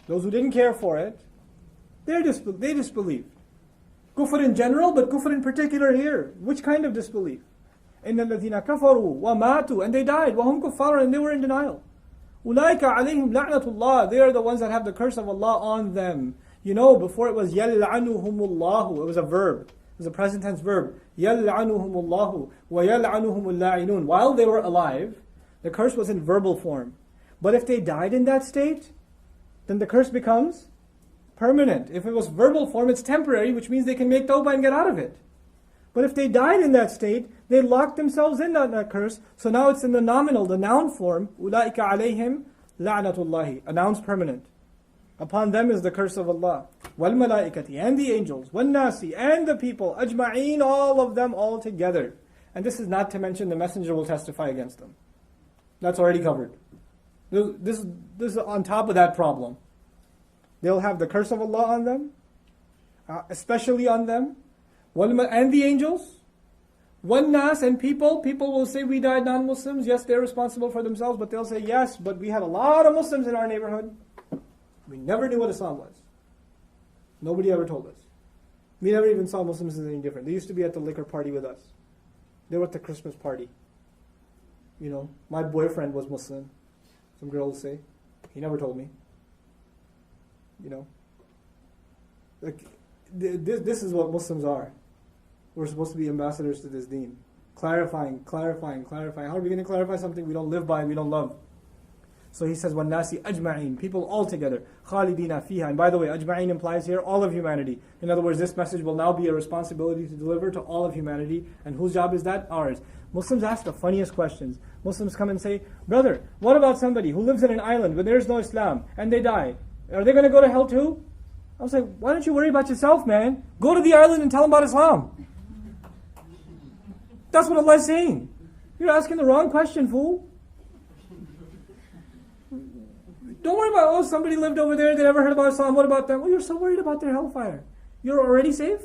Those who didn't care for it, they disbelieved. Kufr in general, but kufr in particular here. Which kind of disbelief? إِنَّ الَّذِينَ كَفَرُوا وَمَاتُوا, and they died. وَهُمْ كُفَّارٌ, and they were in denial. أُولَٰئِكَ عَلَيْهِمْ لَعْنَةُ اللَّهِ, they are the ones that have the curse of Allah on them. You know, before it was يَلْعَنُهُمُ اللَّهُ, it was a verb. It was a present tense verb. يَلْعَنُهُمُ اللَّهُ وَيَلْعَنُهُمُ اللَّاعِنُونَ. While they were alive, the curse was in verbal form. But if they died in that state, then the curse becomes permanent. If it was verbal form, it's temporary, which means they can make tawbah and get out of it. But if they died in that state, they locked themselves in that curse. So now it's in the nominal, the noun form. أُولَٰئِكَ عَلَيْهِمْ لَعْنَةُ اللَّهِ, a noun permanent. Upon them is the curse of Allah. وَالْمَلَائِكَةِ, and the angels. وَالنَّاسِ, and the people. أَجْمَعِينَ, all of them all together. And this is not to mention the messenger will testify against them. That's already covered. This is on top of that problem. They'll have the curse of Allah on them, especially on them. And the angels. وَالنَّاسِ, and people. People will say, we died non-Muslims. Yes, they're responsible for themselves, but they'll say, yes, but we had a lot of Muslims in our neighborhood. We never knew what Islam was. Nobody ever told us. We never even saw Muslims as any different. They used to be at the liquor party with us. They were at the Christmas party. You know, my boyfriend was Muslim. Some girl will say. He never told me. You know. Like, this is what Muslims are. We're supposed to be ambassadors to this deen. Clarifying. How are we going to clarify something we don't live by, we don't love? So he says, وَالنَّاسِ أَجْمَعِينَ, people all together. خَالِدِينَ فِيهَا. And by the way, أَجْمَعِينَ implies here all of humanity. In other words, this message will now be a responsibility to deliver to all of humanity. And whose job is that? Ours. Muslims ask the funniest questions. Muslims come and say, brother, what about somebody who lives in an island where there is no Islam and they die? Are they going to go to hell too? I was like, why don't you worry about yourself, man? Go to the island and tell them about Islam. That's what Allah is saying. You're asking the wrong question, fool. Don't worry about, somebody lived over there, they never heard about Islam, what about them? Well, you're so worried about their hellfire. You're already safe?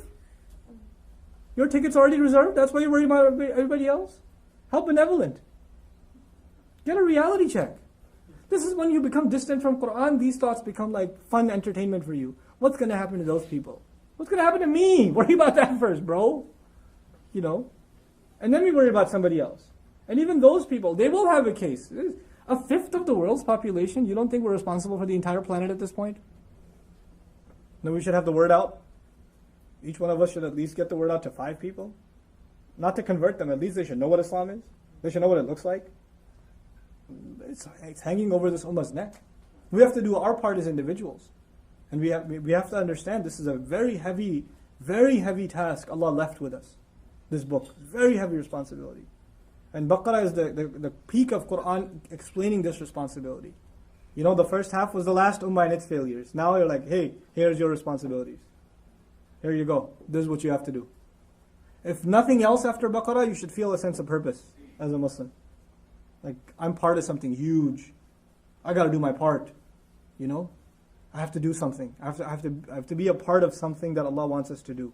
Your ticket's already reserved? That's why you're worried about everybody else? How benevolent. Get a reality check. This is when you become distant from Quran, these thoughts become like fun entertainment for you. What's going to happen to those people? What's going to happen to me? Worry about that first, bro. You know? And then we worry about somebody else. And even those people, they will have a case. A fifth of the world's population, you don't think we're responsible for the entire planet at this point? No, we should have the word out. Each one of us should at least get the word out to 5 people. Not to convert them, at least they should know what Islam is. They should know what it looks like. It's hanging over this ummah's neck. We have to do our part as individuals. And we have to understand this is a very heavy task Allah left with us. This book, very heavy responsibility. And Baqarah is the peak of Quran explaining this responsibility. You know, the first half was the last ummah and its failures. Now you're like, hey, here's your responsibilities. Here you go. This is what you have to do. If nothing else after Baqarah, you should feel a sense of purpose as a Muslim. Like, I'm part of something huge. I got to do my part. You know? I have to do something. I have to be a part of something that Allah wants us to do.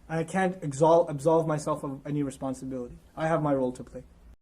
And I can't absolve myself of any responsibility. I have my role to play.